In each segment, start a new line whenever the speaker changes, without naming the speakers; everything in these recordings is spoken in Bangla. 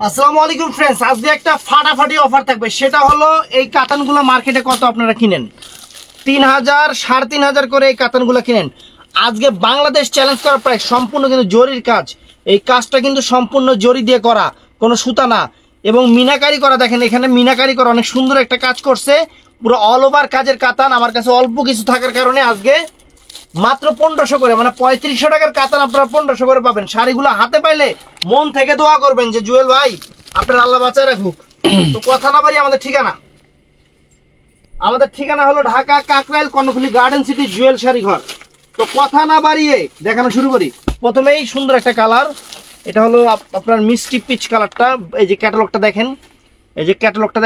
আসসালামু আলাইকুম ফ্রেন্ডস, আজকে একটা ফাটাফাটি অফার থাকবে। সেটা হলো এই কাতানগুলো মার্কেটে কত আপনারা কিনেন? 3000 3,500 করে এই কাতানগুলো কিনেন। আজকে বাংলাদেশ চ্যালেঞ্জ করা প্রায় সম্পূর্ণ কিন্তু জরির কাজ। এই কাজটা কিন্তু সম্পূর্ণ জরি দিয়ে করা, কোনো সুতা না। এবং মিনাকারি করা, দেখেন এখানে মিনাকারি করা, অনেক সুন্দর একটা কাজ করছে। পুরো অল ওভার কাজের কাতান। আমার কাছে অল্প কিছু থাকার কারণে আজকে মাত্র 1500 করে, মানে 3500 টাকার কাতান আপনারা 1500 করে পাবেন। শাড়িগুলো হাতে পাইলে মন থেকে দোয়া করবেন যে জুয়েল ভাই আপনার আল্লাহ বাঁচায় রাখুক। তো কথা না বাড়ি, আমাদের ঠিকানা হলো ঢাকা কাকরাইল কর্ণফুলী গার্ডেন সিটি জুয়েল শাড়ি ঘর। তো কথা না বাড়িয়ে দেখানো শুরু করি। প্রথমেই সুন্দর একটা কালার, এটা হলো আপনার মিষ্টি পিচ কালারটা। এই যে ক্যাটালগটা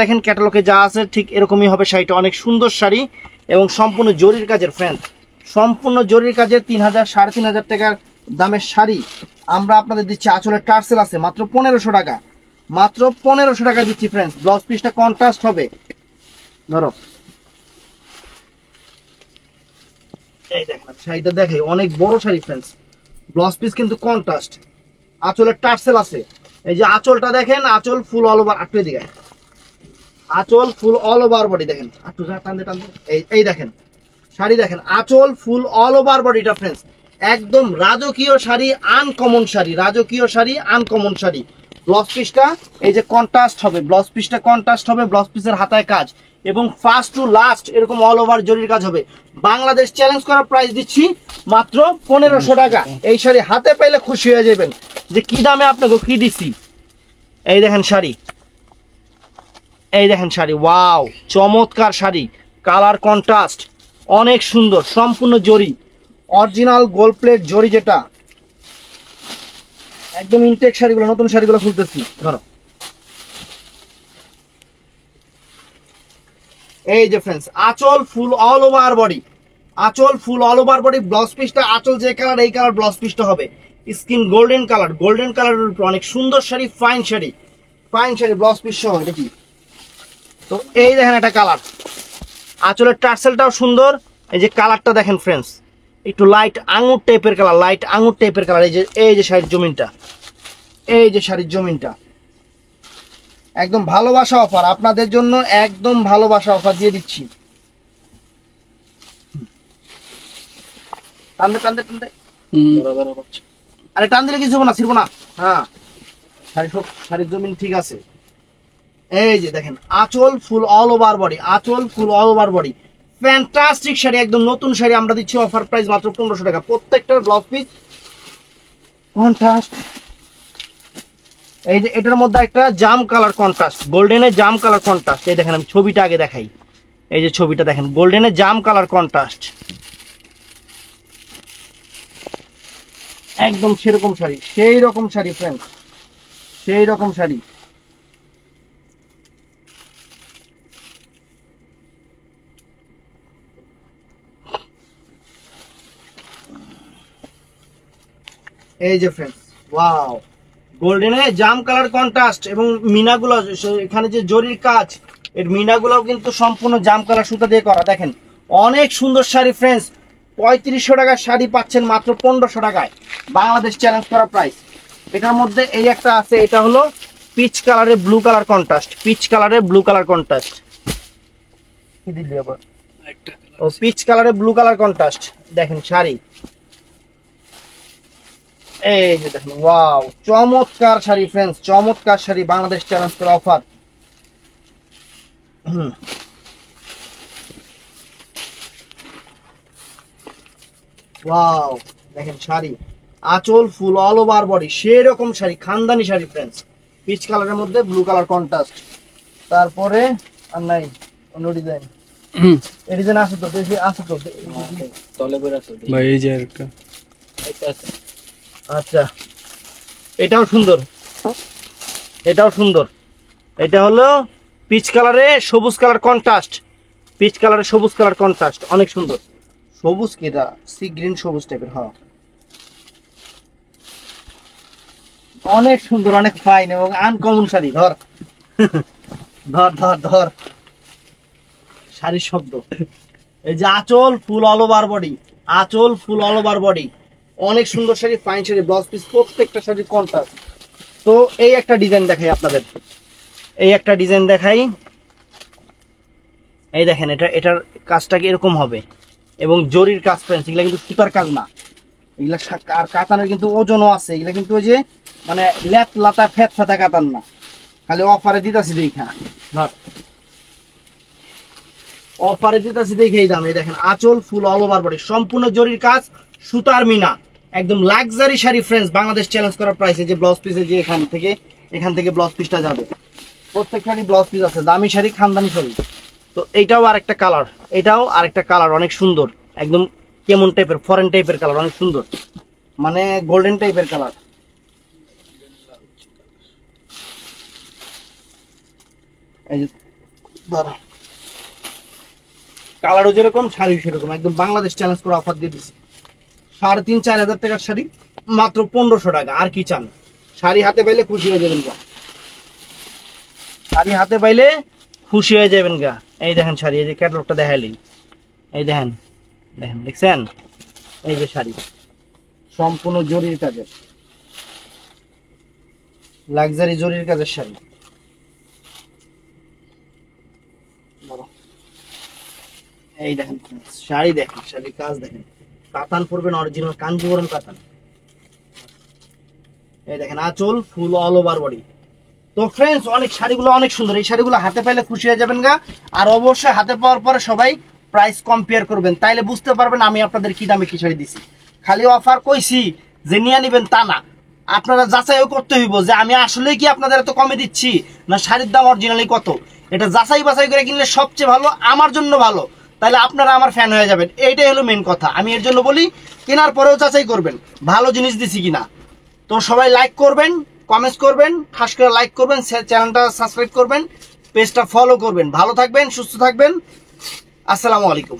দেখেন, ক্যাটালগে যা আছে ঠিক এরকমই হবে শাড়িটা। অনেক সুন্দর শাড়ি এবং সম্পূর্ণ জরির কাজের ফ্রেন্ড, সম্পূর্ণ জরির কাজের 3000 3,500 টাকার দামের শাড়ি আমরা আপনাদের দিচ্ছি। আঁচলের টার্সেল আছে মাত্র 1500 টাকা, মাত্র 1500 টাকা দিচ্ছি ফ্রেন্ডস। ব্লাউজ পিসটা কন্ট্রাস্ট হবে। ধরো এই দেখেন শাড়িটা, দেখে অনেক বড় শাড়ি ফ্রেন্ডস। ব্লাউজ পিস কিন্তু কন্ট্রাস্ট, আঁচলের টার্সেল আছে। এই যে আঁচলটা দেখেন, আঁচল ফুল অল ওভার। আটকে দিকে আঁচল ফুল অল ওভার বডি দেখেন, একটু টানতে টানতে। এই দেখেন শাড়ি, দেখেন আঁচল ফুল অল ওভার বডিটা ফ্রেন্ডস। একদম রাজকীয় শাড়ি, আনকমন শাড়ি, রাজকীয় শাড়ি, আনকমন শাড়ি। ব্লাউজ পিসটা এই যে কন্ট্রাস্ট হবে, ব্লাউজ পিসটা কন্ট্রাস্ট হবে। ব্লাউজ পিসের হাতায় কাজ এবং ফার্স্ট টু লাস্ট এরকম অল ওভার জরির কাজ হবে। বাংলাদেশ চ্যালেঞ্জ করা প্রাইস দিচ্ছি মাত্র 1500 টাকা। এই শাড়ি হাতে পাইলে খুশি হয়ে যাবেন যে কি দামে আপনাকে কি দিচ্ছি। এই দেখেন শাড়ি, ওয়াও চমৎকার শাড়ি, কালার কন্ট্রাস্ট অনেক সুন্দর, সম্পূর্ণ জরি, অরিজিনাল গোল্ড প্লেট জরি, যেটা একদম ইনটেক শাড়িগুলো, নতুন শাড়িগুলো খুলতেছি। ধরো এই যে ফ্রেন্ডস, আঁচল ফুল অল ওভার বডি, আঁচল ফুল অল ওভার বডি। ব্লাউজ পিসটা আঁচল যে কালার, এই কালার ব্লাউজ পিসটা হবে স্কিন গোল্ডেন কালার, গোল্ডেন কালারের উপর অনেক সুন্দর sari, fine sari, fine sari. Blouse piece সহ দেখি। তো এই দেখেন একটা কালার, আঁচলের টার্সেলটাও সুন্দর। এই যে কালারটা দেখেন ফ্রেন্ডস, একটু লাইট আঙুর টাইপের কালার, লাইট আঙুর টাইপের কালার। এই যে শাড়ির জমিনটা, এই যে শাড়ির জমিনটা একদম ভালোবাসা অফার আপনাদের জন্য, একদম ভালোবাসা অফার দিয়ে দিচ্ছি। টানতে টানতে টানতে, আরে টান দিলে কিছু হবে না, ছিড়বো না। হ্যাঁ শাড়ির জমিন ঠিক আছে। এই যে দেখেন আঁচল ফুল অল ওভার বডি, আঁচল ফুল all over body, fantastic sari, একদম নতুন শাড়ি আমরা দিচ্ছি অফার প্রাইস মাত্র 1500 টাকা। প্রত্যেকটার ব্লাউজ পিস কন্ট্রাস্ট। এই যে এটার মধ্যে একটা জাম কালার কন্ট্রাস্ট, গোল্ডেনের জাম কালার কন্ট্রাস্ট। এই দেখেন আমি ছবিটা আগে দেখাই, এই যে ছবিটা দেখেন, গোল্ডেনের জাম কালার কন্ট্রাস্ট, একদম সেরকম শাড়ি, সেই রকম শাড়ি ফ্রেন্ড, সেই রকম শাড়ি। এই যে ফ্রেন্ডস, ওয়াও গোল্ডেনে জাম কালার কন্ট্রাস্ট এবং মিনাগুলো, এখানে যে জরির কাজ, এর মিনাগুলোও কিন্তু সম্পূর্ণ জাম কালার সুতা দিয়ে করা। দেখেন অনেক সুন্দর শাড়ি ফ্রেন্ডস। 3500 টাকার শাড়ি পাচ্ছেন মাত্র 1500 টাকায়। বাংলাদেশ চ্যালেঞ্জ করা প্রাইস। এটার মধ্যে এই একটা আছে, এটা হলো পিচ কালারের ব্লু কালার কন্ট্রাস্ট, পিচ কালারের ব্লু কালার কন্ট্রাস্ট। কি দিলি আবার? ও পিচ কালারের ব্লু কালার কন্ট্রাস্ট। দেখেন শাড়ি, এই যে দেখেন ওয়াও চমৎকার শাড়ি ফ্রেন্ডস, চমৎকার শাড়ি। বাংলাদেশ চ্যালেঞ্জ করা অফার। ওয়াও দেখেন শাড়ি, আঁচল ফুল অল ওভার বডি, সেই রকম শাড়ি, খানদানি শাড়ি ফ্রেন্ডস। পিচ কালারের মধ্যে ব্লু কালার কন্ট্রাস্ট। তারপরে আর নাই অন্য ডিজাইন, এই ডিজাইন আছে তো, বেশি আছে তো তলে করে আছে ভাই। এই যে একটা, আচ্ছা এটাও সুন্দর, এটাও সুন্দর। এটা হলো পিচ কালারে সবুজ কালার কন্ট্রাস্ট, পিচ কালারে সবুজ কালার কন্ট্রাস্ট, অনেক সুন্দর। সবুজ কি এটা, সি গ্রিন সবুজ টাইপের। হ্যাঁ অনেক সুন্দর, অনেক ফাইন এবং আনকমন শাড়ি। ধর ধর ধর ধর শাড়ির শব্দ। এই যে আঁচল ফুল অল ওভার বডি, আঁচল ফুল অল ওভার বডি, অনেক সুন্দর sari, fine sari. Blouse piece প্রত্যেকটা শাড়ির কন্ট্রাস্ট, তো এই একটা ডিজাইন দেখাই আপনাদের, এই একটা ডিজাইন দেখাই। এই দেখেন এটার কাজটা কি এরকম হবে এবং জরির কাজ ফ্রেন্ডস, এগুলা কিন্তু সুতার কাজ না, এগুলা আর কাতানের কিন্তু ওজনও আছে, এগুলা কিন্তু ওই যে মানে ল্যাত লাতা ফ্যাত ফাতা কাতান না, খালি অফারে দিতেছি দেখা, অফারে দিতেছি দেখে এই দাম। এই দেখেন আঁচল ফুল অল ওভার বডি সম্পূর্ণ জরির কাজ, সুতার মিনা, একদম luxury sari friends, Bangladesh challenge করার প্রাইসে। যে ব্লাউজ পিসে যে এখান থেকে ব্লাউজ পিসটা যাবে, প্রত্যেকখানি ব্লাউজ পিস আছে, দামি শাড়ি, খানদানি শাড়ি। তো এইটাও আরেকটা কালার, এটাও আরেকটা কালার, অনেক সুন্দর, একদম কেমন টাইপের, ফরেন টাইপের কালার, অনেক সুন্দর, মানে গোল্ডেন টাইপের কালার। এই যে কালারও যেরকম শাড়ি সেরকম, একদম বাংলাদেশ চ্যালেঞ্জ করে অফার দিয়ে দিচ্ছি। 3,500-4,000 টাকার শাড়ি মাত্র 1500 টাকা। আর কি চান? শাড়ি হাতে পাইলে খুশি হয়ে যাবেন গা, শাড়ি হাতে পাইলে খুশি হয়ে যাবেন গা। এই দেখেন শাড়ি, এই যে ক্যাটালগটা দেখাইলি, এই দেখেন, দেখেন দেখছেন, এই যে শাড়ি সম্পূর্ণ জরির কাজের, লাক্সারি জরির কাজের শাড়ি। এই দেখেন শাড়ি, দেখেন শাড়ির কাজ দেখেন, কাতান পরবেন অরিজিনাল কাঞ্জিবরম কাতান। এই দেখেন আঁচল ফুল অল ওভার বডি। তো ফ্রেন্ডস অনেক শাড়িগুলো অনেক সুন্দর, এই শাড়িগুলো হাতে পাইলে খুশি হয়ে যাবেন গা। আর অবশ্যই হাতে পাওয়ার পরে সবাই প্রাইস কম্পেয়ার করবেন, তাইলে বুঝতে পারবেন আমি আপনাদের কি দামে কি শাড়ি দিছি। খালি অফার কইছি যে নিয়ে নিবেন তা না, আপনারা যাচাইও করতে হইব যে আমি আসলে কি আপনাদের এত কমে দিচ্ছি না শাড়ির দাম অরিজিনালি কত। এটা যাচাই বাছাই করে কিনলে সবচেয়ে ভালো, আমার জন্য ভালো, তাহলে আপনারা আমার ফ্যান হয়ে যাবেন। এইটাই হলো মেন কথা, আমি এর জন্য বলি কেনার পরেও যাচাই করবেন ভালো জিনিস দিছি কিনা। তো সবাই লাইক করবেন, কমেন্টস করবেন, খাস করে লাইক করবেন, চ্যানেলটা সাবস্ক্রাইব করবেন, পেজটা ফলো করবেন। ভালো থাকবেন, সুস্থ থাকবেন, আসসালামু আলাইকুম।